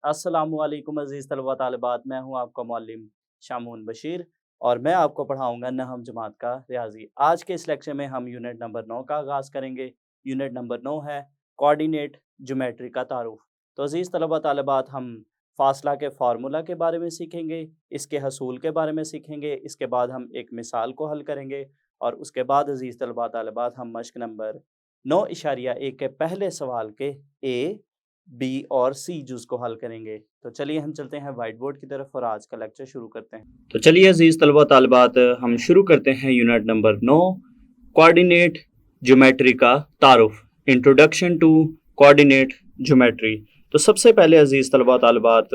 अस्सलामुअलैकुम अज़ीज़ तलबा तालिबात, मैं हूँ आपका मौल्लिम शामून बशीर और मैं आपको पढ़ाऊँगा नहम जमात का रियाज़ी। आज के इस लेक्चर में हम यूनिट नंबर 9 का आगाज़ करेंगे। यूनिट नंबर 9 है कोऑर्डिनेट ज्योमेट्री का तारुफ़। तो अज़ीज़ तलबा तालिबात, हम फ़ासला के फ़ॉर्मूला के बारे में सीखेंगे, इसके हसूल के बारे में सीखेंगे, इसके बाद हम एक मिसाल को हल करेंगे और उसके बाद अज़ीज़ तलबा तालिबात हम मश्क नंबर 9.1 के पहले सवाल के ए, बी और सी जुज़ को हल करेंगे। तो चलिए हम चलते हैं व्हाइट बोर्ड की तरफ और आज का लेक्चर शुरू करते हैं। तो चलिए अज़ीज़ तलबा तालिबात, हम शुरू करते हैं यूनिट नंबर 9 कोऑर्डिनेट ज्योमेट्री का तारुफ, इंट्रोडक्शन टू कोऑर्डिनेट ज्योमेट्री। तो सबसे पहले अज़ीज़ तलबा तालिबात,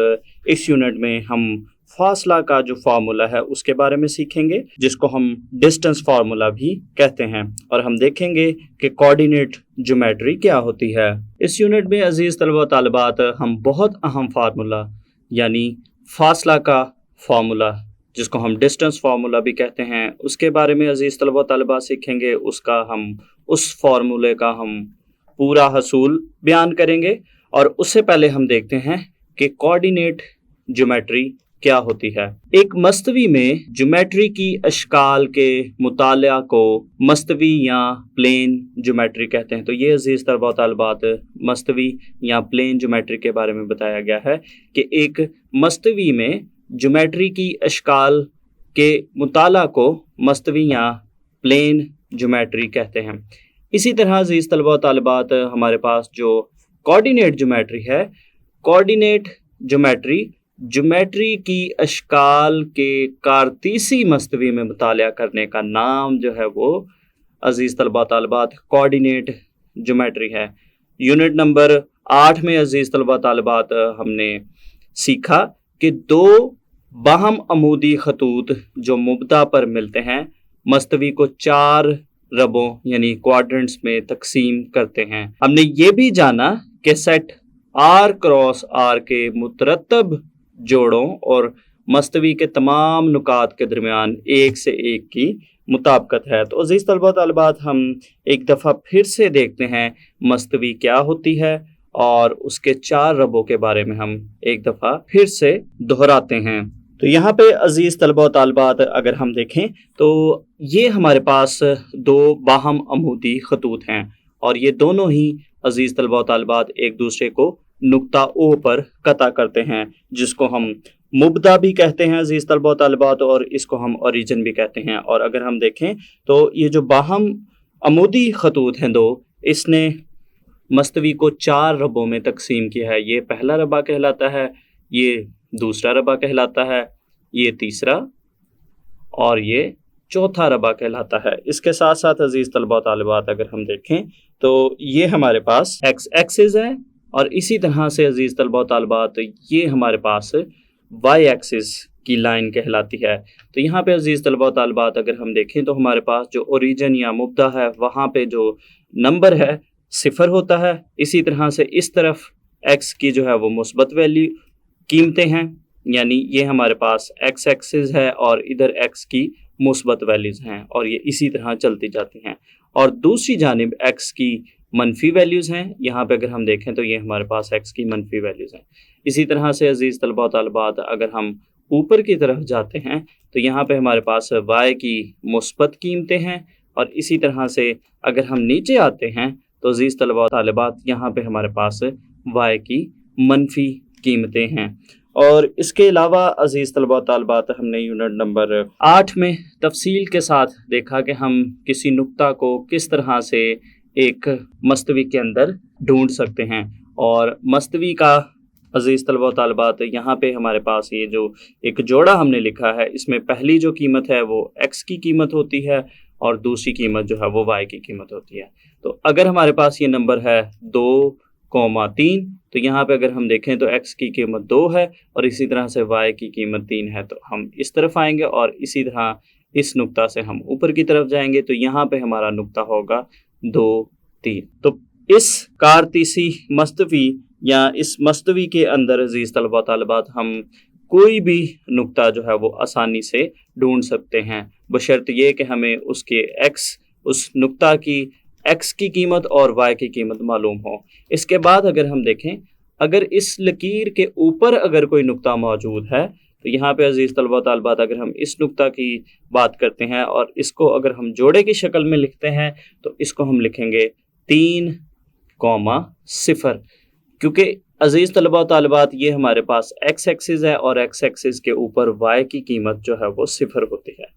इस यूनिट में हम फासला का जो फार्मूला है उसके बारे में सीखेंगे, जिसको हम डिस्टेंस फार्मूला भी कहते हैं, और हम देखेंगे कि कोऑर्डिनेट ज्योमेट्री क्या होती है। इस यूनिट में अजीज़ तलबा तालिबात हम बहुत अहम फार्मूला यानी फासला का फार्मूला, जिसको हम डिस्टेंस फार्मूला भी कहते हैं, उसके बारे में अजीज़ तलबा तालिबात सीखेंगे। उस फार्मूले का हम पूरा हसूल बयान करेंगे और उससे पहले हम देखते हैं कि कोऑर्डिनेट ज्योमेट्री क्या होती है। एक मस्तवी में ज्योमेट्री की अशकाल के मुताला को मस्तवी या प्लेन ज्योमेट्री कहते हैं। तो ये अजीज़ तलबा तालिबात मस्तवी या प्लेन ज्योमेट्री के बारे में बताया गया है कि एक मस्तवी में ज्योमेट्री की अशकाल के मुताला को मस्तवी या प्लेन ज्योमेट्री कहते हैं। इसी तरह अजीज़ तलबा तालिबात, हमारे पास जो कोऑर्डिनेट ज्योमेट्री है, कोऑर्डिनेट ज्योमेट्री की अशकाल के कारतीसी मस्तवी में मुताला करने का नाम जो है वो अजीज़ तलबा तालिबात कोऑर्डिनेट ज्योमेट्री है। यूनिट नंबर 8 में अजीज़ तलबा तालिबात हमने सीखा कि दो बाहम अमूदी खतूत जो मुब्दा पर मिलते हैं मस्तवी को 4 रबों यानी क्वाड्रेंट्स में तकसीम करते हैं। हमने ये भी जाना कि सेट आर क्रॉस आर के मुतरतब जोड़ों और मस्तवी के तमाम नुकात के दरमियान एक से एक की मुताबिकत है। तो अजीज़ तलबा तालिबात, हम एक दफ़ा फिर से देखते हैं मस्तवी क्या होती है और उसके 4 रबों के बारे में हम एक दफ़ा फिर से दोहराते हैं। तो यहाँ पे अजीज़ तलबा तालिबात, अगर हम देखें तो ये हमारे पास दो बाहम अमूदी खतूत हैं और ये दोनों ही अजीज़ तलबा तालिबात एक दूसरे को नुक्ता ओ पर कता करते हैं, जिसको हम मुब्दा भी कहते हैं अजीज़ तलबा तालिबात, और इसको हम ओरिजिन भी कहते हैं। और अगर हम देखें तो ये जो बाहम अमूदी खतूत हैं दो, इसने मस्तवी को 4 रबों में तकसीम किया है। ये पहला रबा कहलाता है, ये दूसरा रबा कहलाता है, ये तीसरा और ये चौथा रबा कहलाता है। इसके साथ साथ अजीज़ तलबा तालिबात, अगर हम देखें तो ये हमारे पास एक्स एक्सिस है और इसी तरह से अजीज़ तलबा तालिबात ये हमारे पास वाई एक्सिस की लाइन कहलाती है। तो यहाँ पे अजीज़ तलबा तालिबात, अगर हम देखें तो हमारे पास जो ओरिजिन या मुब्दा है वहाँ पे जो नंबर है 0 होता है। इसी तरह से इस तरफ एक्स की जो है वो मुस्बत वैल्यू कीमतें हैं, यानी ये हमारे पास एक्स एक्सिस है और इधर एक्स की मुस्बत वैल्यूज़ हैं और ये इसी तरह चलती जाती हैं। और दूसरी जानिब एक्स की मनफी वैल्यूज़ हैं। यहाँ पे अगर हम देखें तो ये हमारे पास एक्स की मनफी वैल्यूज़ हैं। इसी तरह से अजीज़ तलबा तालिबात, अगर हम ऊपर की तरफ जाते हैं तो यहाँ पे हमारे पास वाई की मुस्बत कीमतें हैं और इसी तरह से अगर हम नीचे आते हैं तो अजीज़ तलबा तालिबात यहाँ पे हमारे पास वाई की मनफी कीमतें हैं। और इसके अलावा अजीज़ तलबा तालिबात, हमने यूनिट नंबर 8 में तफसील के साथ देखा कि हम किसी नुक्ता को किस तरह से एक मस्तवी के अंदर ढूंढ सकते हैं। और मस्तवी का अजीज़ तलबा तालिबात, यहाँ पे हमारे पास ये जो एक जोड़ा हमने लिखा है, इसमें पहली जो कीमत है वो एक्स की कीमत होती है और दूसरी कीमत जो है वो वाई की कीमत होती है। तो अगर हमारे पास ये नंबर है 2,3, तो यहाँ पे अगर हम देखें तो x की कीमत 2 है और इसी तरह से y की कीमत 3 है। तो हम इस तरफ आएंगे और इसी तरह इस नुक्ता से हम ऊपर की तरफ जाएंगे तो यहाँ पे हमारा नुक्ता होगा 2, 3। तो इस कारतीसी मस्तवी या इस मस्तवी के अंदर अजीज़ तलबा तालिबात हम कोई भी नुक्ता जो है वो आसानी से ढूंढ सकते हैं, बशर्ते ये कि हमें उस नुक्ता की x की कीमत और y की कीमत मालूम हो। इसके बाद अगर हम देखें, अगर इस लकीर के ऊपर अगर कोई नुक्ता मौजूद है तो यहाँ पे अजीज़ तलबा तालिबात अगर हम इस नुक्ता की बात करते हैं और इसको अगर हम जोड़े की शक्ल में लिखते हैं तो इसको हम लिखेंगे 3,0, क्योंकि अजीज़ तलबा तालिबात ये हमारे पास एक्स एक्सिस है और एक्स एक्सिस के ऊपर वाई की कीमत जो है वो 0 होती है,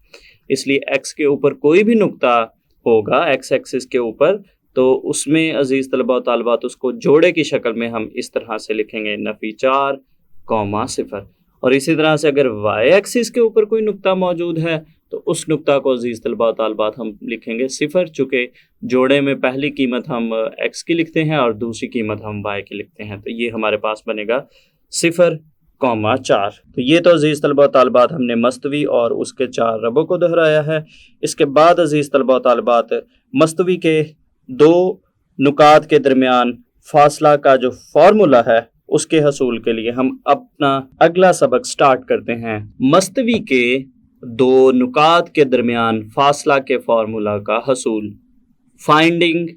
इसलिए एक्स के ऊपर कोई भी नुक्ता होगा एक्स एक्सिस के ऊपर तो उसमें अजीज़ तलबा तालिबात उसको जोड़े की शक्ल में हम इस तरह से लिखेंगे नफ़ी 4,0। और इसी तरह से अगर वाई एक्सिस के ऊपर कोई नुक्ता मौजूद है तो उस नुक्ता को अजीज़ तलबा तालिबात हम लिखेंगे 0, चूँकि जोड़े में पहली कीमत हम एक्स की लिखते हैं और दूसरी कीमत हम वाई की लिखते हैं, तो ये हमारे पास बनेगा 0,4। तो ये तो अजीज़ तलबा तालिबात हमने मस्तवी और उसके 4 रबों को दोहराया है। इसके बाद अजीज़ तलबा तालिबात मस्तवी के 2 नुकात के दरमियान फासला का जो फार्मूला है उसके हसूल के लिए हम अपना अगला सबक स्टार्ट करते हैं। मस्तवी के 2 नुकात के दरमियान फासला के फार्मूला का हसूल, फाइंडिंग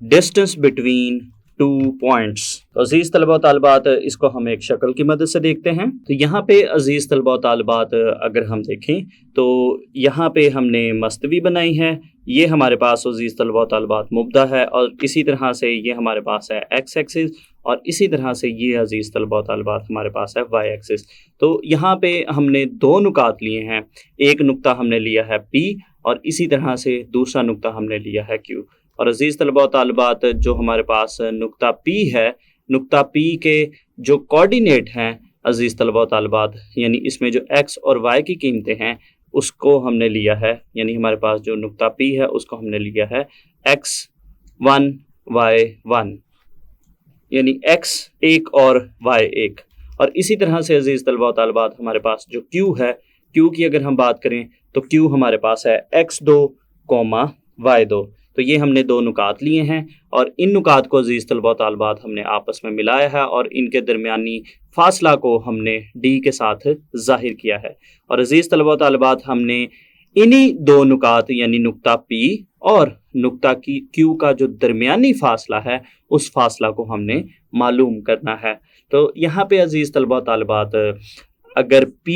डिस्टेंस बिटवीन 2 पॉइंट्स। तो अजीज़ तलबा तालिबात इसको हम एक शक्ल की मदद से देखते हैं। तो यहाँ पे अजीज़ तलबा तालिबात अगर हम देखें तो यहाँ पे हमने मस्तवी बनाई है, ये हमारे पास अजीज़ तलबा तालिबात मुब्दा है और इसी तरह से ये हमारे पास है एक्स एक्सिस और इसी तरह से ये अजीज़ तलबा तालिबात हमारे पास है वाई एक्सिस। तो यहाँ पे हमने 2 नुकात लिए हैं, एक नुक्ता हमने लिया है P और इसी तरह से दूसरा नुक्ता हमने लिया है Q। और अजीज़ तलबा तालिबात जो हमारे पास नुक्ता P है, नुक्ता P के जो कोऑर्डिनेट हैं अजीज़ तलबा तालिबात, यानी इसमें जो x और y की कीमतें हैं उसको हमने लिया है, यानी हमारे पास जो नुक्ता P है उसको हमने लिया है x1 y1, यानी x 1 और y 1। और इसी तरह से अजीज़ तलबा तालिबात हमारे पास जो Q है, Q की अगर हम बात करें तो Q हमारे पास है x2, y2। तो ये हमने 2 नुकात लिए हैं और इन नुकात को अजीज़ तलबा तालिबात हमने आपस में मिलाया है और इनके दरमियानी फासला को हमने D के साथ ज़ाहिर किया है। और अजीज़ तलबा तालिबात हमने इन्हीं 2 नुकात यानी नुक्ता P और नुक्ता की Q का जो दरमियानी फासला है उस फासला को हमने मालूम करना है। तो यहाँ पे अजीज़ तलबा तालिबात अगर P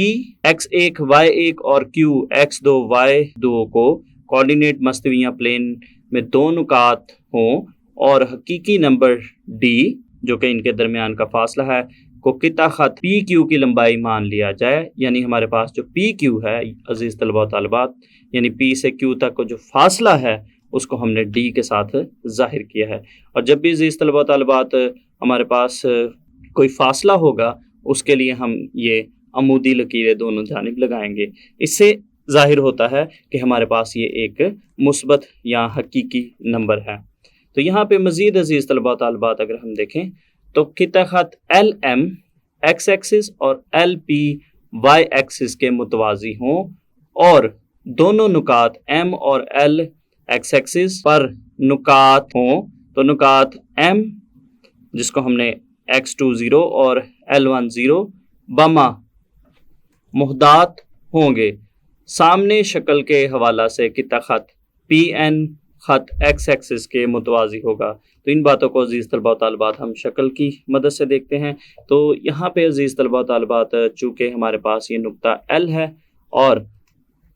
x1 y1 और Q x2 y2 को कोऑर्डिनेट मस्तवियाँ प्लेन में 2 नुकात हों और हकीकी नंबर D जो कि इनके दरमियान का फासला है को किता खत PQ की लंबाई मान लिया जाए, यानी हमारे पास जो PQ है अजीज़ तलबा तालिबात यानी P से Q तक को जो फासला है उसको हमने D के साथ जाहिर किया है। और जब भी अजीज़ तलबा तालिबात हमारे पास कोई फासला होगा उसके लिए हम ये अमूदी लकीरें दोनों जानिब लगाएंगे, इससे ज़ाहिर होता है कि हमारे पास ये एक मुस्बत या हकीकी नंबर है। तो यहाँ पे मज़ीद अजीज़ तलबा तालिबात अगर हम देखें तो किता खत LM एक्स एक्सिस और LP वाई एक्सिस के मुतवाज़ी हों और दोनों नुकात M और L एक्स एक्सिस पर नुकात हों, तो नुकात M जिसको हमने x20 और L10 बमा मुहदात होंगे सामने शक्ल के हवाला से किता खत PN खत एक्स एक्सिस के मुतवाज़ी होगा। तो इन बातों को अजीज़ तलबा तालिबात हम शक्ल की मदद से देखते हैं। तो यहाँ पे अजीज़ तलबा तालिबात चूँकि हमारे पास ये नुक्ता L है और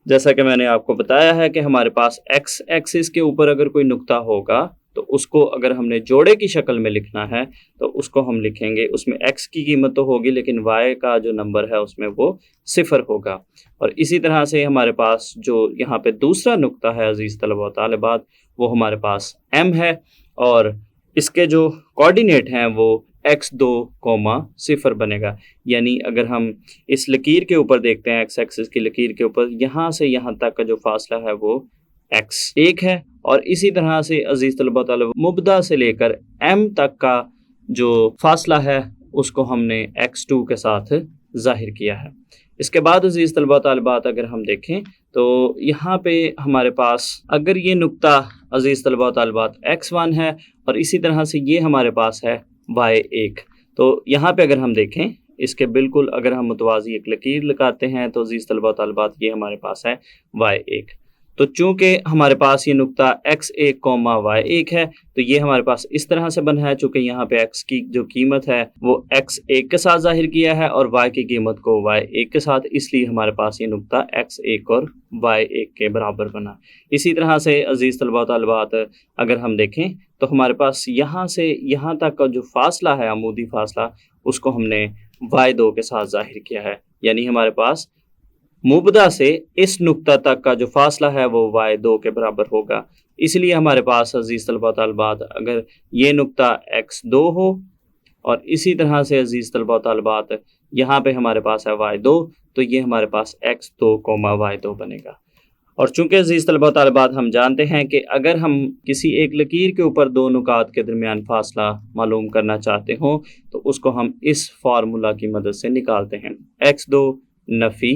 जैसा कि मैंने आपको बताया है कि हमारे पास एक्स एक्सिस के ऊपर अगर कोई नुक्ता होगा तो उसको अगर हमने जोड़े की शक्ल में लिखना है तो उसको हम लिखेंगे, उसमें x की कीमत तो होगी लेकिन y का जो नंबर है उसमें वो 0 होगा। और इसी तरह से हमारे पास जो यहाँ पे दूसरा नुक्ता है अजीज़ तलबा तालिबात वो हमारे पास m है और इसके जो कोऑर्डिनेट हैं वो x2, 0 बनेगा। यानी अगर हम इस लकीर के ऊपर देखते हैं एक्स एक्सिस की लकीर के ऊपर यहाँ से यहाँ तक का जो फासला है वो x1 है और इसी तरह से अजीज़ तलबा तालिबात मुब्दा से लेकर M तक का जो फासला है उसको हमने x2 के साथ ज़ाहिर किया है। इसके बाद अजीज़ तलबा तालिबात अगर हम देखें तो यहाँ पे हमारे पास अगर ये नुक्ता अजीज़ तलबा तालिबात x1 है और इसी तरह से ये हमारे पास है y1, तो यहाँ पे अगर हम देखें इसके बिल्कुल अगर हम मुतवाज़ी एक लकीर लगाते हैं तो अजीज़ तलबा तालिबात ये हमारे पास है y1। तो चूंकि हमारे पास ये नुक्ता x1, y1 है, तो ये हमारे पास इस तरह से बना है। चूंकि यहाँ पे x की जो कीमत है वो x1 के साथ जाहिर किया है और y की कीमत को y1 के साथ, इसलिए हमारे पास ये नुक्ता x1 और y1 के बराबर बना। इसी तरह से अजीज़ तलबा व तालिबात, अगर हम देखें तो हमारे पास यहाँ से यहाँ तक का जो फासला है, अमूदी फासला, उसको हमने y2 के साथ जाहिर किया है। यानी हमारे पास मुबदा से इस नुक्ता तक का जो फासला है वो y2 के बराबर होगा। इसलिए हमारे पास अजीज़ तलबा तालिबात, अगर ये नुक्ता x2 हो और इसी तरह से अजीज़ तलबा तालिबात यहाँ पे हमारे पास है y2, तो ये हमारे पास x2, y2 बनेगा। और चूंकि अजीज़ तलबा तालिबात हम जानते हैं कि अगर हम किसी एक लकीर के ऊपर दो नुकात के दरमियान फासला मालूम करना चाहते हों तो उसको हम इस फार्मूला की मदद से निकालते हैं, x2 नफ़ी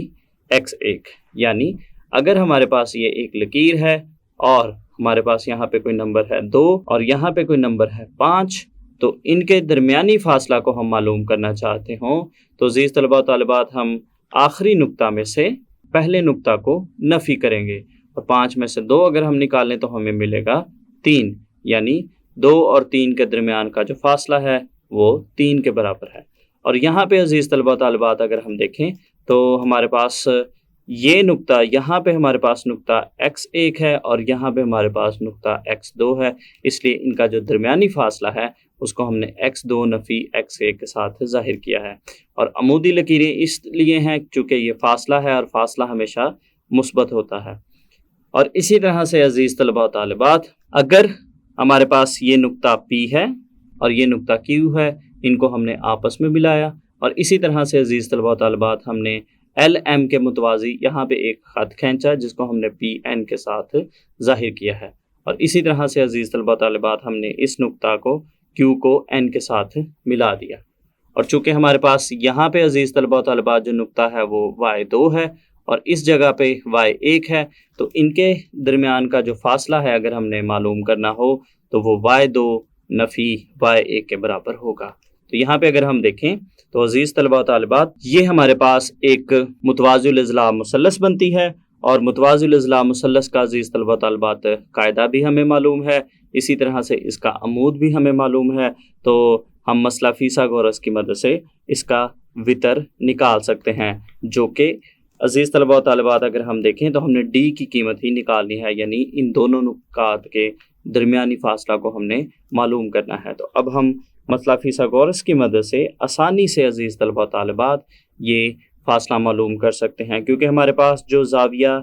x1। यानी अगर हमारे पास ये एक लकीर है और हमारे पास यहाँ पे कोई नंबर है 2 और यहाँ पे कोई नंबर है 5, तो इनके दरमियानी फासला को हम मालूम करना चाहते हों तो अज़ीज़ तलबा तालिबात हम आखिरी नुक्ता में से पहले नुक्ता को नफ़ी करेंगे और 5 में से 2 अगर हम निकालें तो हमें मिलेगा 3। यानी 2 और 3 के दरमियान का जो फासला है वो 3 के बराबर है। और यहाँ पे अज़ीज़ तलबा तालिबात अगर हम देखें तो हमारे पास ये नुक्ता, यहाँ पे हमारे पास नुक्ता x1 है और यहाँ पे हमारे पास नुक्ता x2 है, इसलिए इनका जो दरमियानी फासला है उसको हमने x2 नफ़ी x1 के साथ ज़ाहिर किया है। और अमूदी लकीरें इसलिए हैं चूँकि ये फासला है और फासला हमेशा मुस्बत होता है। और इसी तरह से अज़ीज़ तलबा व तालिबात, अगर हमारे पास ये नुक्ता P है और ये नुक्ता Q है, इनको हमने आपस में मिलाया और इसी तरह से अज़ीज़ तलबा व तालिबात हमने LM के मुतवाज़ी यहाँ पे एक ख़त खींचा जिसको हमने PN के साथ ज़ाहिर किया है। और इसी तरह से अज़ीज़ तलबा व तालिबात हमने इस नुक्ता को Q को N के साथ मिला दिया। और चूँकि हमारे पास यहाँ पे अज़ीज़ तलबा व तालिबात जो नुक्ता है वो y2 है और इस जगह पे y1 है, तो इनके दरमियान का जो फासला है अगर हमने मालूम करना हो तो वो y2 नफ़ी y1 के बराबर होगा। तो यहाँ पे अगर हम देखें तो अज़ीज़ तलबा व तालिबात, ये हमारे पास एक मुतवाज़िल अज़ला मुसल्लस बनती है और मुतवाज़िल अज़ला मुसल्लस का अज़ीज़ तलबा व तालिबात कायदा भी हमें मालूम है, इसी तरह से इसका अमूद भी हमें मालूम है। तो हम मसला फीसागोरस की मदद से इसका वितर निकाल सकते हैं, जो कि अज़ीज़ तलबा व तालिबात अगर हम देखें तो हमने डी की कीमत ही निकालनी है, यानी इन दोनों नुकात के दरमियानी फासला को हमने मालूम करना है। तो अब हम मसला फीसागोरस की मदद से आसानी से अज़ीज़ तलबा व तालिबात ये फासला मालूम कर सकते हैं, क्योंकि हमारे पास जो ज़ाविया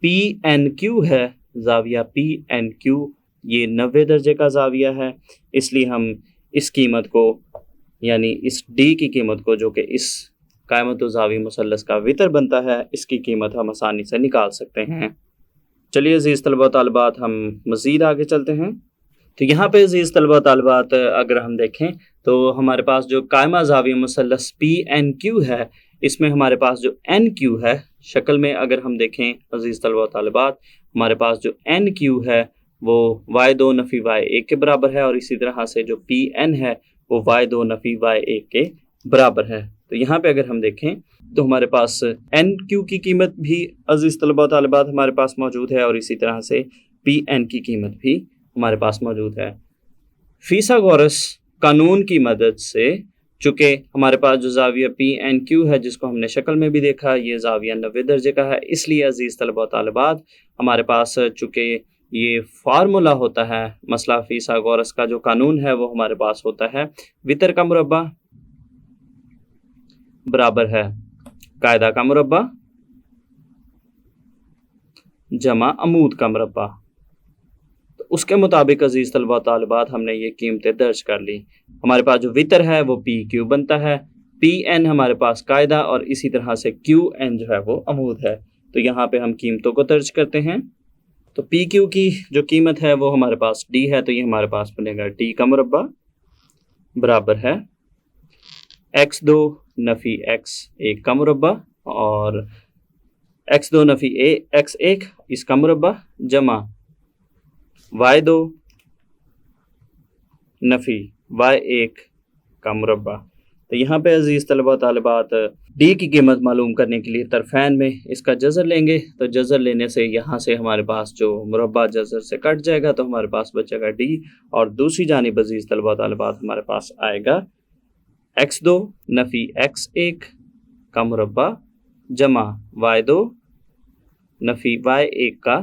PNQ है, ज़ाविया PNQ ये 90 दर्जे का ज़ाविया है, इसलिए हम इस कीमत को, यानी इस डी की कीमत को, जो कि इस कायमत ज़ावी मुसल्लस का वितर बनता है, इसकी कीमत हम आसानी से निकाल सकते हैं। चलिए अज़ीज़ तलबा व तालिबात हम मज़ीद आगे चलते हैं। तो यहाँ पे अज़ीज़ तलबा व तालिबात अगर हम देखें तो हमारे पास जो कायमा ज़ावी मुसल्लस PNQ है, इसमें हमारे पास जो NQ है, शक्ल में अगर हम देखें अज़ीज़ तलबा व तालिबात, हमारे पास जो NQ है वो y2 नफ़ी y1 के बराबर है और इसी तरह से जो PN है वो y2 नफ़ी y1 के बराबर है। तो यहाँ पे अगर हम देखें तो हमारे पास NQ की कीमत भी अज़ीज़ तलबा व तालिबात हमारे पास मौजूद है और इसी तरह से PN की कीमत भी हमारे पास मौजूद है। फीसागोरस कानून की मदद से, चूँकि हमारे पास जो ज़ाविया PNQ है जिसको हमने शक्ल में भी देखा, ये ज़ाविया 90 दर्जे का है, इसलिए अज़ीज़ तलबा व तालिबात हमारे पास चूँकि ये फार्मूला होता है, मसला फीसागोरस का जो कानून है वो हमारे पास होता है वितर का मुरब्बा बराबर है कायदा का मुरब्बा जमा अमूद का मुरब्बा। तो उसके मुताबिक अज़ीज़ तलबा व तालिबात हमने ये कीमतें दर्ज कर ली। हमारे पास जो वितर है वो PQ बनता है, PN हमारे पास कायदा और इसी तरह से QN जो है वो अमूद है। तो यहाँ पे हम कीमतों को दर्ज करते हैं। तो PQ की जो कीमत है वो हमारे पास D है, तो ये हमारे पास बनेगा D का मुरब्बा बराबर है x2 नफ़ी x1 का मुरब्बा और x2 नफ़ी x1 इसका मुरब्बा जमा y2 नफ़ी y1 का मुरब्बा। तो यहाँ पे अज़ीज़ तलबा तालिबात डी की कीमत मालूम करने के लिए तरफैन में इसका जज़र लेंगे, तो जज़र लेने से यहाँ से हमारे पास जो मुरब्बा जज़र से कट जाएगा तो हमारे पास बचेगा डी, और दूसरी जानिब अज़ीज़ तलबा तालिबात हमारे पास आएगा x2 नफ़ी x1 का मुरब्बा जमा y2 नफ़ी y1 का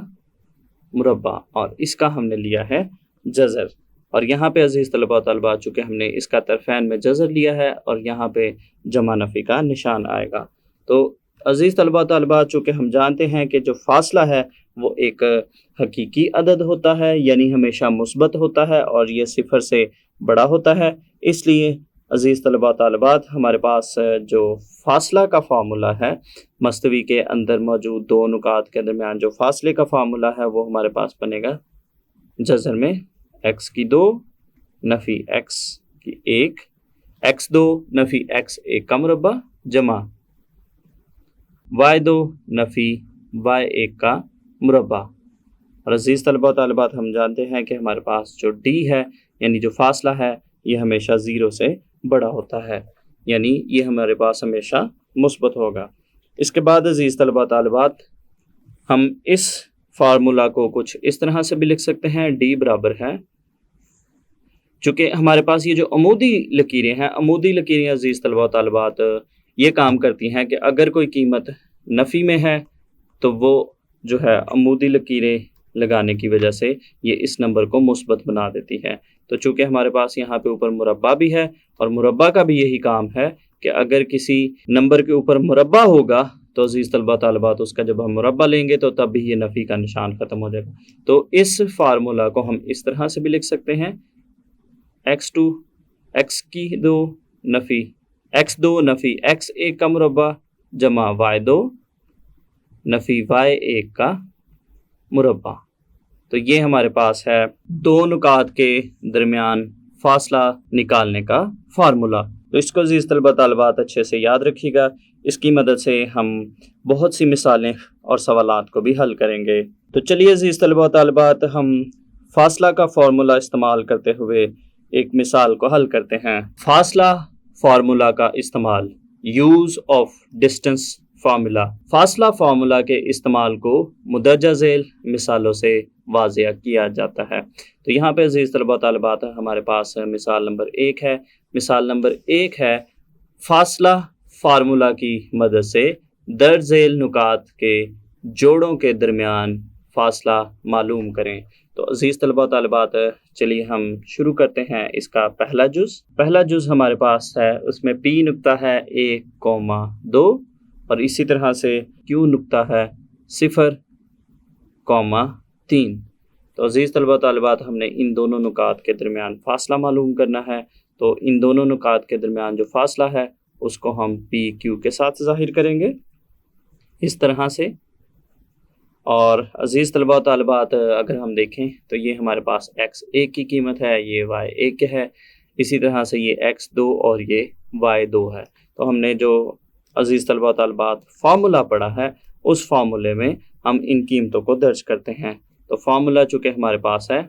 मुरब्बा, और इसका हमने लिया है जज़र। और यहाँ पे अज़ीज़ तलबा तालिबात चूँकि हमने इसका तरफैन में जज़र लिया है और यहाँ पे जमा नफ़ी का निशान आएगा। तो अज़ीज़ तलबा तालिबात चूँकि हम जानते हैं कि जो फ़ासला है वो एक हकीकी अदद होता है, यानी हमेशा मुस्बत होता है और ये सिफ़र से बड़ा होता है, इसलिए अज़ीज़ तलबा तालिबात हमारे पास जो फ़ासला का फ़ार्मूला है, मस्तवी के अंदर मौजूद दो नुकात के दरमियान जो फ़ासले का फ़ार्मूला है वो हमारे पास बनेगा जज़र में x की 2 नफ़ी x की 1, x2 नफ़ी x1 का मुरब्बा जमा y2 नफ़ी y1 का मुरब्बा। और अज़ीज़ तलबा तालिबात हम जानते हैं कि हमारे पास जो d है यानी जो फ़ासला है ये हमेशा ज़ीरो से बड़ा होता है, यानी ये हमारे पास हमेशा मुस्बत होगा। इसके बाद अज़ीज़ तलबा तालिबात हम इस फार्मूला को कुछ इस तरह से भी लिख सकते हैं, d बराबर है, चूँकि हमारे पास ये जो अमूदी लकीरें हैं, अमूदी लकीरें अज़ीज़ तलबा तालिबात ये काम करती हैं कि अगर कोई कीमत नफ़ी में है तो वो जो है अमूदी लकीरें लगाने की वजह से ये इस नंबर को मुस्बत बना देती है। तो चूँकि हमारे पास यहाँ पे ऊपर मुरब्बा भी है और मुरब्बा का भी यही काम है कि अगर किसी नंबर के ऊपर मुरब्बा होगा तो अज़ीज़ तलबा तालिबात उसका जब हम मुरब्बा लेंगे तो तब भी ये नफ़ी का निशान ख़त्म हो जाएगा। तो इस फार्मूला को हम इस तरह से भी लिख सकते हैं, x2 x की 2 नफ़ी x2 नफ़ी x1 का मुरब्बा जमा y2 नफ़ी y1 का मुरब्बा। तो ये हमारे पास है दो नुकात के दरमियान फासला निकालने का फार्मूला। तो इसको अज़ीज़ तलबा तालिबात अच्छे से याद रखिएगा, इसकी मदद से हम बहुत सी मिसालें और सवालात को भी हल करेंगे। तो चलिए अज़ीज़ तलबा तालिबात हम फासला का फार्मूला इस्तेमाल करते हुए एक मिसाल को हल करते हैं। फासला फार्मूला का इस्तेमाल, यूज़ ऑफ डिस्टेंस फार्मूला। फासला फार्मूला के इस्तेमाल को मुदर्जा झेल मिसालों से वाज़िया किया जाता है। तो यहाँ पे अज़ीज़ तलबा तालिबात हमारे पास मिसाल नंबर 1 है। मिसाल नंबर 1 है, फासला फार्मूला की मदद से दर्ज झेल नुकात के जोड़ों के दरमियान फासला मालूम करें। तो अज़ीज़ तलबा तालिबात चलिए हम शुरू करते हैं इसका पहला जुज़ हमारे पास है, उसमें P नुक्ता है 1,2 और इसी तरह से Q नुक्ता है 0,3। तो अज़ीज़ तलबा तालिबात हमने इन दोनों नुकात के दरमियान फ़ासला मालूम करना है। तो इन दोनों नुकात के दरमियान जो फ़ासला है उसको हम PQ के साथ ज़ाहिर करेंगे इस तरह से। और अज़ीज़ तलबा तालिबात अगर हम देखें तो ये हमारे पास x1 की कीमत है, ये y1 है, इसी तरह से ये x2 और ये y2 है। तो हमने जो अज़ीज़ तलबा तालिबात फार्मूला पढ़ा है उस फार्मूले में हम इन कीमतों को दर्ज करते हैं। तो फार्मूला चूँकि हमारे पास है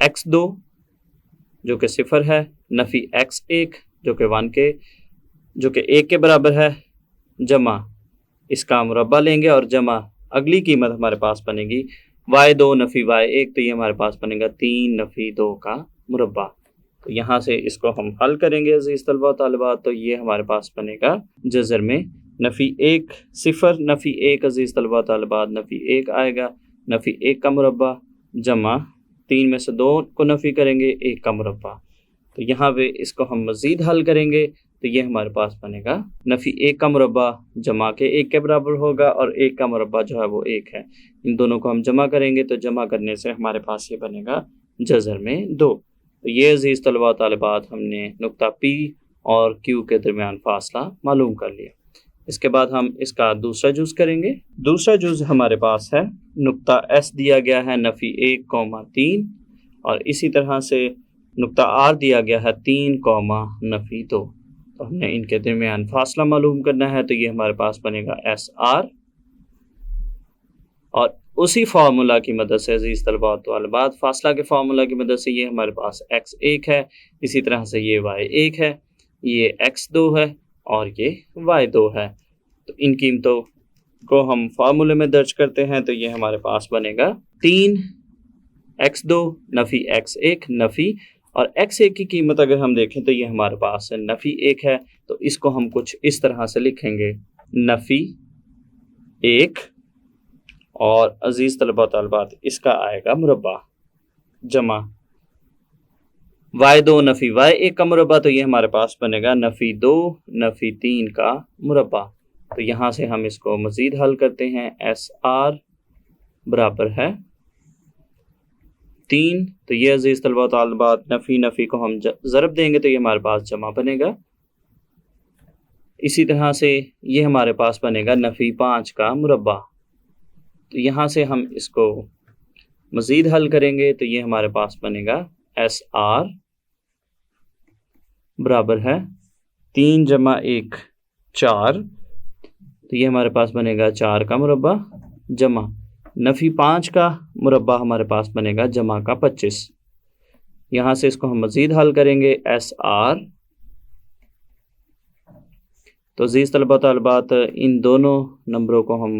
x2 जो कि 0 है, नफ़ी x1 जो कि 1 के बराबर है, जमा इसका मुरब्बा लेंगे और जमा अगली कीमत हमारे पास बनेगी y2 नफ़ी y1, तो ये हमारे पास बनेगा 3 नफ़ी 2 का मुरब्बा। तो यहाँ से इसको हम हल करेंगे अज़ीज़ तलबा तालिबात, तो ये हमारे पास बनेगा जज़र में नफ़ी 1 0 नफ़ी 1 अज़ीज़ तलबा तालिबात नफ़ी 1 आएगा, नफ़ी 1 का मुरब्बा जमा 3 में से 2 को नफ़ी करेंगे 1 का मुरब्बा। तो यहाँ पे इसको हम मज़ीद हल करेंगे तो ये हमारे पास बनेगा नफ़ी 1 का मुरब्बा जमा के 1 के बराबर होगा और 1 का मुरब्बा जो है वो 1 है। इन दोनों को हम जमा करेंगे तो जमा करने से हमारे पास ये बनेगा जज़र में 2। तो ये अज़ीज़ तलबा तालिबात हमने नुक्ता P और Q के दरमियान फ़ासला मालूम कर लिया। इसके बाद हम इसका दूसरा जुज़ करेंगे। दूसरा जुज़ हमारे पास है, नुक्ता S दिया गया है नफ़ी 1,3 और इसी तरह से नुक्ता R दिया गया है 3, नफ़ी 2। तो हमने इनके दरमियान फ़ासला मालूम करना है, तो ये हमारे पास बनेगा SR और उसी फार्मूला की मदद से अज़ीज़ तलबा तालिबात फ़ासला के फार्मूला की मदद से ये हमारे पास x1 है, इसी तरह से ये y1 है, ये x2 है और ये y2 है। तो इन कीमतों को हम फार्मूले में दर्ज करते हैं तो ये हमारे पास बनेगा 3x2 नफ़ी x1 नफ़ी, और x1 की कीमत अगर हम देखें तो ये हमारे पास नफ़ी 1 है। तो इसको हम कुछ इस तरह से लिखेंगे, नफ़ी 1 और अजीज़ तलबा तलबात इसका आएगा मुरब्बा जमा y2 नफ़ी y1 का मुरब्बा, तो ये हमारे पास बनेगा नफ़ी 2 नफ़ी 3 का मुरब्बा। तो यहाँ से हम इसको मज़ीद हल करते हैं, SR बराबर है 3। तो ये अजीज़ तलबा तालिबात नफ़ी नफ़ी को हम ज़रब देंगे तो ये हमारे पास जमा बनेगा। इसी तरह से ये हमारे पास बनेगा नफ़ी 5 का मुरब्बा। तो यहाँ से हम इसको मज़ीद हल करेंगे तो ये हमारे पास बनेगा SR बराबर है 3 जमा 1 4। तो ये हमारे पास बनेगा 4 का मुरब्बा जमा नफ़ी 5 का मुरब्बा हमारे पास बनेगा जमा का 25। यहाँ से इसको हम मज़ीद हल करेंगे, SR। तो अज़ीज़ तलबा तलबात इन दोनों नंबरों को हम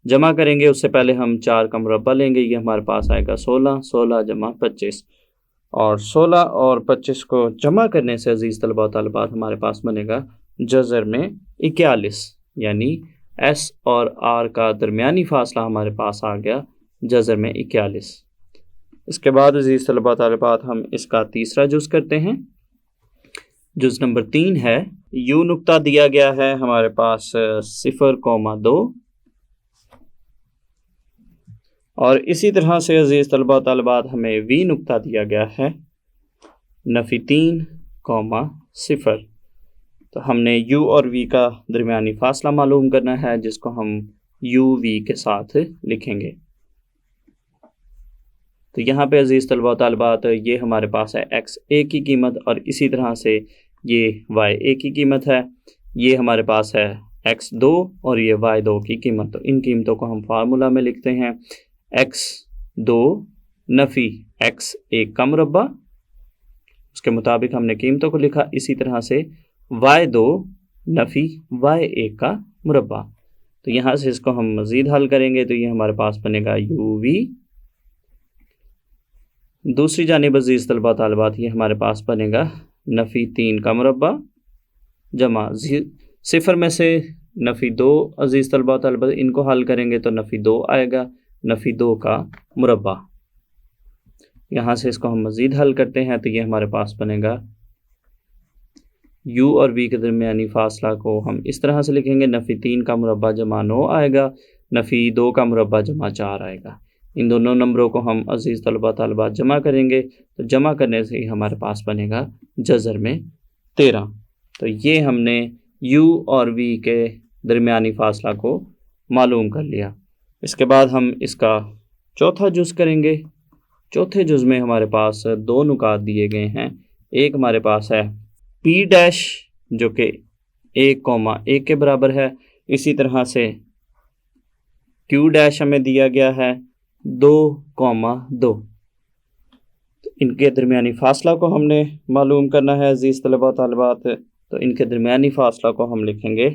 जमा करेंगे, उससे पहले हम 4 का मुरब्बा लेंगे। ये हमारे पास आएगा 16, 16 जमा 25, और 16 और 25 को जमा करने से अज़ीज़ तलबा तलबात हमारे पास बनेगा जज़र में 41, यानी S और R का दरमियानी फासला हमारे पास आ गया जज़र में 41। इसके बाद अज़ीज़ तलबा तलबात हम इसका तीसरा जुज़ करते हैं। जुज़ नंबर 3 है, यू नुक्ता दिया गया है हमारे पास 0,2, और इसी तरह से अज़ीज़ तलबा तलबात हमें वी नुक्ता दिया गया है नफ़ी 3,0। तो हमने u और v का दरमियानी फासला मालूम करना है, जिसको हम uv के साथ लिखेंगे। तो यहाँ पे अज़ीज़ तलबा तलबात ये हमारे पास है x1 की कीमत, और इसी तरह से ये y1 की कीमत है। ये हमारे पास है x2 और ये y2 की कीमत। तो इन कीमतों को हम फार्मूला में लिखते हैं, x2 नफ़ी x1 का मुरब्बा, उसके मुताबिक हमने कीमतों को लिखा। इसी तरह से y2 नफ़ी y1 का मुरब्बा। तो यहाँ से इसको हम मज़ीद हल करेंगे तो ये हमारे पास बनेगा uv। दूसरी जानिब अज़ीज़ तलबा तालिबात ये हमारे पास बनेगा नफ़ी 3 का मुरब्बा जमा 0 में से नफ़ी 2। अज़ीज़ तलबा तालिबात इनको हल करेंगे तो नफ़ी 2 आएगा, नफ़ी 2 का मुरब्बा। यहाँ से इसको हम मज़ीद हल करते हैं तो ये हमारे पास बनेगा u और v के दरमियानी फासला को हम इस तरह से लिखेंगे, नफ़ी 3 का मुरब्बा जमा 9 आएगा, नफ़ी 2 का मुरब्बा जमा 4 आएगा। इन दोनों नंबरों को हम अज़ीज़ तलबा तालिबात जमा करेंगे तो जमा करने से ही हमारे पास बनेगा जज़र में 13। तो ये हमने u और v के दरमियानी फासला को मालूम कर लिया। इसके बाद हम इसका चौथा जुज़ करेंगे। चौथे जुज़ में हमारे पास 2 नुकात दिए गए हैं। एक हमारे पास है P डैश जो कि 1,1 के बराबर है, इसी तरह से Q डैश हमें दिया गया है 2,2। तो इनके दरमियानी फासला को हमने मालूम करना है अज़ीज़ तलबा तालिबात। तो इनके दरमियानी फासला को हम लिखेंगे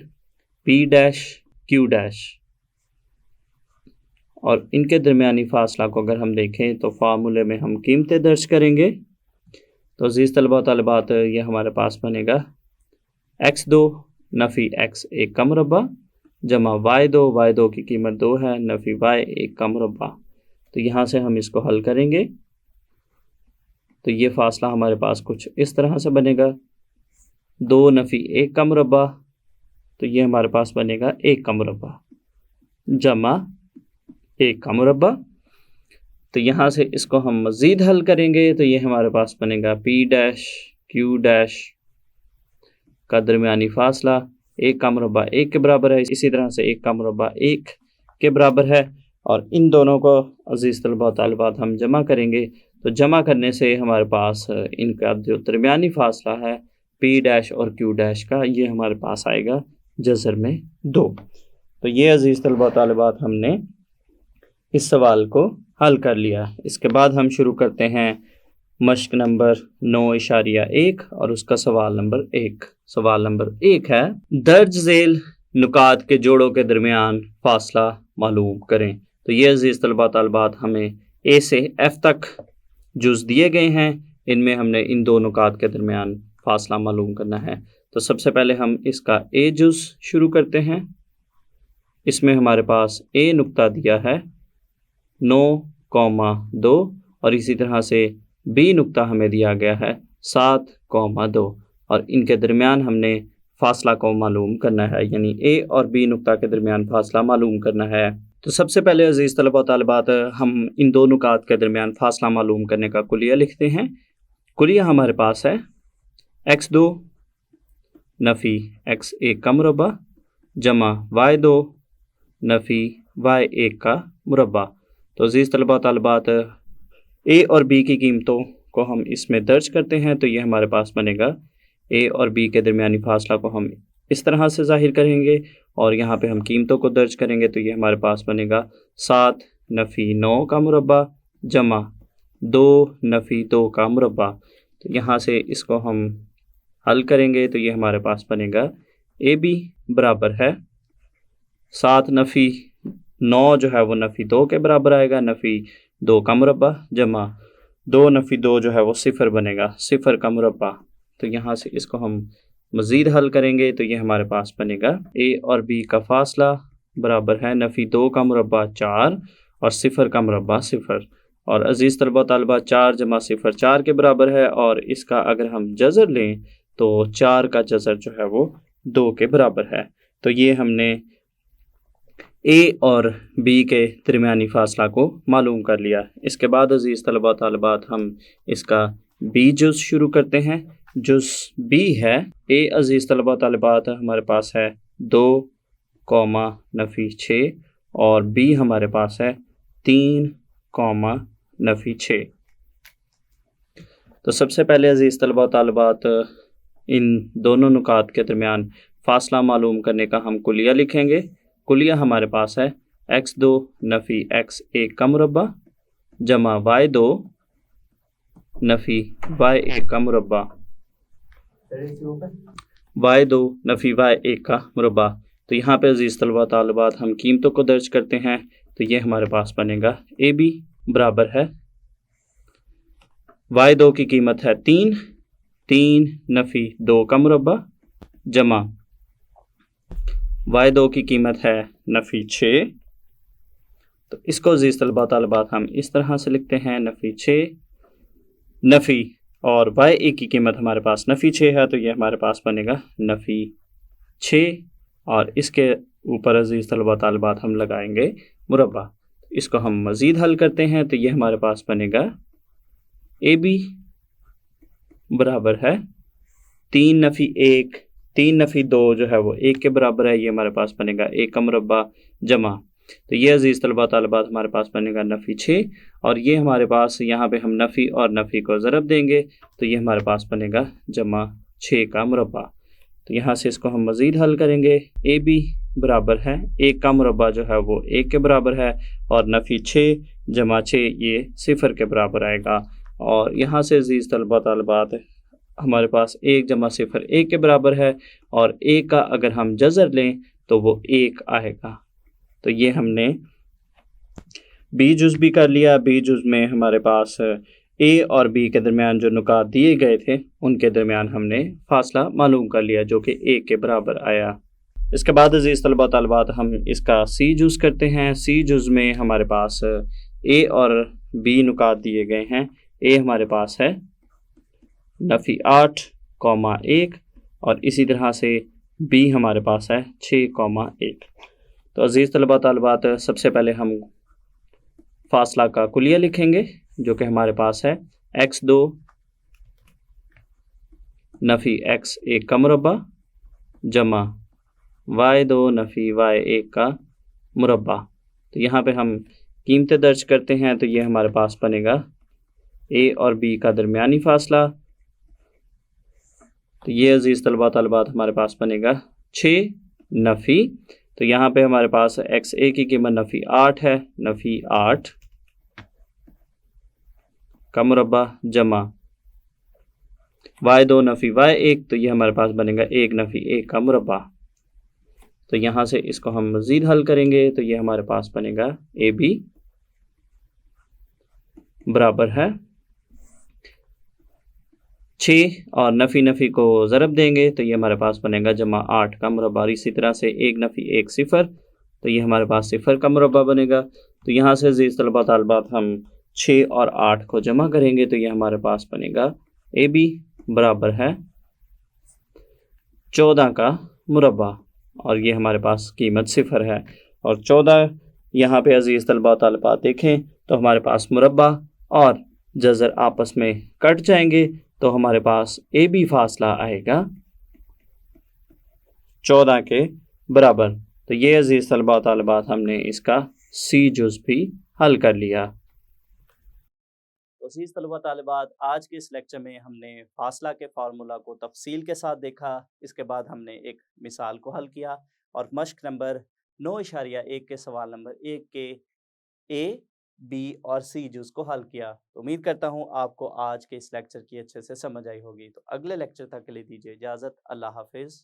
P डैश Q डैश, और इनके दरमियानी फासला को अगर हम देखें तो फार्मूले में हम कीमतें दर्ज करेंगे। तो अज़ीज़ तलबा तालिबात ये हमारे पास बनेगा x2 नफ़ी x1 का मुरब्बा जमा y2 की कीमत 2 है, नफ़ी y1 का मुरब्बा। तो यहाँ से हम इसको हल करेंगे तो ये फासला हमारे पास कुछ इस तरह से बनेगा, 2 नफ़ी 1 का मुरब्बा, तो ये हमारे पास बनेगा 1 का मुरब्बा जमा 1 का मुरब्बा। तो यहाँ से इसको हम मज़ीद हल करेंगे तो ये हमारे पास बनेगा P डैश Q डैश का दरमियानी फासला 1 का मुरब्बा 1 के बराबर है, इसी तरह से 1 का मुरब्बा 1 के बराबर है। और इन दोनों को अज़ीज़ तलबा तालिबात हम जमा करेंगे तो जमा करने से हमारे पास इनका जो दरमियानी फासला है P डैश और Q डैश का, ये हमारे पास आएगा जज़र में 2। तो ये अज़ीज़ तलबा तालिबात हमने इस सवाल को हल कर लिया। इसके बाद हम शुरू करते हैं मश्क नंबर 9.1 और उसका सवाल नंबर 1। सवाल नंबर 1 है, दर्ज झेल नुकात के जोड़ों के दरमियान फासला मालूम करें। तो ये अजीज तलबा तालिबात हमें ए से एफ तक जुज़ दिए गए हैं, इनमें हमने इन दो नुकात के दरमियान फासला मालूम करना है। तो सबसे पहले हम इसका ए जुज़ शुरू करते हैं। इसमें हमारे पास ए नुक्ता दिया है 9,2 और इसी तरह से बी नुक्ता हमें दिया गया है 7,2 और इनके दरमियान हमने फासला को मालूम करना है, यानी ए और बी नुक्ता के दरमियान फासला मालूम करना है। तो सबसे पहले अजीज़ तलबा तालिबात हम इन दो नुकात के दरमियान फासला मालूम करने का कुलिया लिखते हैं। कुलिया हमारे पास है x2 नफ़ी x1 का मुरब्बा जमा y2 नफ़ी y1 का मुरब्बा। तो अजीज़ तलबा तालिबात ए और बी की कीमतों को हम इसमें दर्ज करते हैं। तो ये हमारे पास बनेगा ए और बी के दरमियानी फासला को हम इस तरह से ज़ाहिर करेंगे और यहाँ पे हम कीमतों को दर्ज करेंगे। तो ये हमारे पास बनेगा 7 नफ़ी 9 का मुरब्बा जमा 2 नफ़ी 2 का मुरब्बा। तो यहाँ से इसको हम हल करेंगे तो ये हमारे पास बनेगा ए बी बराबर है 7 नफ़ी 9 जो है वो नफ़ी 2 के बराबर आएगा, नफ़ी 2 का मुरब्बा जमा 2 नफ़ी 2 जो है वो 0 बनेगा, 0 का मुरब्बा। तो यहाँ से इसको हम मज़ीद हल करेंगे तो ये हमारे पास बनेगा ए और बी का फासला बराबर है नफ़ी 2 का मुरब्बा 4 और 0 का मुरब्बा 0। और अजीज़ तलबा तालिबा 4 जमा 0 4 के बराबर है और इसका अगर हम जज़र लें तो 4 का जज़र जो है वो 2 के बराबर है। तो ये हमने ए और बी के दरमियानी फासला को मालूम कर लिया। इसके बाद अजीज़ तलबा तालिबात हम इसका बी जुज़ शुरू करते हैं। जुज़ बी है ए अजीज़ तलबा तालिबात हमारे पास है 2 नफ़ी 6 और बी हमारे पास है 3 नफ़ी 6। तो सबसे पहले अजीज़ तलबा तालिबात इन दोनों नुकात के दरमियान फासला मालूम करने का हम कुलिया लिखेंगे। कुलिया हमारे पास है x2 नफ़ी x1 का मुरब्बा जमा y2 नफ़ी y1 का मुरब्बा y2 नफ़ी y1 का मुरब्बा। तो यहाँ पे अजीज़ तलबा तालिबात हम कीमतों को दर्ज करते हैं। तो ये हमारे पास बनेगा ए बी बराबर है y2 की कीमत है 3 नफ़ी 2 का मुरब्बा जमा y2 की कीमत है नफ़ी 6। तो इसको अजीज़ तलबा तालिबात हम इस तरह से लिखते हैं नफ़ी 6 नफ़ी और y1 की कीमत हमारे पास नफ़ी 6 है। तो ये हमारे पास बनेगा नफ़ी 6 और इसके ऊपर अजीज़ तलबा तालिबात हम लगाएंगे मुरब्बा। इसको हम मज़ीद हल करते हैं तो ये हमारे पास बनेगा ए बी बराबर है 3 नफ़ी 1 3 नफ़ी 2 जो है वो 1 के बराबर है, ये हमारे पास बनेगा 1 का मुरब्बा जमा। तो ये अजीज़ तलबा तालिबात हमारे पास बनेगा नफ़ी 6 और ये हमारे पास यहाँ पे हम नफ़ी और नफ़ी को ज़रब देंगे तो ये हमारे पास बनेगा जमा 6 का मुरब्बा। तो यहाँ से इसको हम मज़ीद हल करेंगे। ए बी बराबर है 1 का मुरब्बा जो है वो 1 के बराबर है और नफ़ी 6 जमा 6 ये 0 के बराबर आएगा। और यहाँ से अजीज़ तलबा तालिबात हमारे पास 1 जमा 0 1 के बराबर है और 1 का अगर हम जज़र लें तो वो 1 आएगा। तो ये हमने बी जुज़ भी कर लिया। बी जुज़ में हमारे पास ए और बी के दरमियान जो नुकात दिए गए थे उनके दरमियान हमने फासला मालूम कर लिया जो कि 1 के बराबर आया। इसके बाद अजीज़ तलबा तालिबात हम इसका सी जुज़ करते हैं। सी जुज़ में हमारे पास ए और बी नुकात दिए गए हैं। ए हमारे पास है नफ़ी 8,1 और इसी तरह से बी हमारे पास है 6,1। तो अजीज़ तलबा तालिबात सबसे पहले हम फासला का कुलिया लिखेंगे जो कि हमारे पास है x2 नफ़ी x1 का मुरब्बा जमा y2 नफ़ी y1 का मुरब्बा। तो यहाँ पे हम कीमतें दर्ज करते हैं तो ये हमारे पास बनेगा ए और बी का दरमियानी फासला। तो ये अजीज़ तलबा तालिबात हमारे पास बनेगा 6 नफ़ी। तो यहाँ पे हमारे पास x1 की कीमत नफ़ी 8 है, नफ़ी 8 का मुरब्बा जमा y2 नफ़ी y1, तो ये हमारे पास बनेगा 1 नफ़ी 1 का मुरब्बा। तो यहाँ से इसको हम मज़ीद हल करेंगे तो ये हमारे पास बनेगा AB बराबर है 6 और नफ़ी नफ़ी को ज़रब देंगे तो ये हमारे पास बनेगा जमा 8 का मुरब्बा। इसी तरह से 1 नफ़ी 1 0, तो ये हमारे पास 0 का मुरब्बा बनेगा। तो यहाँ से अज़ीज़ तलबा तालिबात हम 6 और 8 को जमा करेंगे तो ये हमारे पास बनेगा AB बराबर है 14 का मुरब्बा और ये हमारे पास कीमत 0 है। और 14 यहाँ पे अज़ीज़ तलबा तालिबात देखें तो हमारे पास मुरब्बा और जज़र आपस में कट जाएंगे तो हमारे पास AB फासला आएगा 14 के बराबर। तो ये अज़ीज़ तलबा तालिबात हमने इसका C जुज़ भी हल कर लिया। तो अज़ीज़ तलबा तालिबात आज के इस लेक्चर में हमने फासला के फार्मूला को तफसील के साथ देखा। इसके बाद हमने एक मिसाल को हल किया और मश्क नंबर 9.1 के सवाल नंबर 1 के A, B और C जुज़ को हल किया। तो उम्मीद करता हूँ आपको आज के इस लेक्चर की अच्छे से समझ आई होगी। तो अगले लेक्चर तक के लिए दीजिए इजाज़त। अल्लाह हाफ़िज़।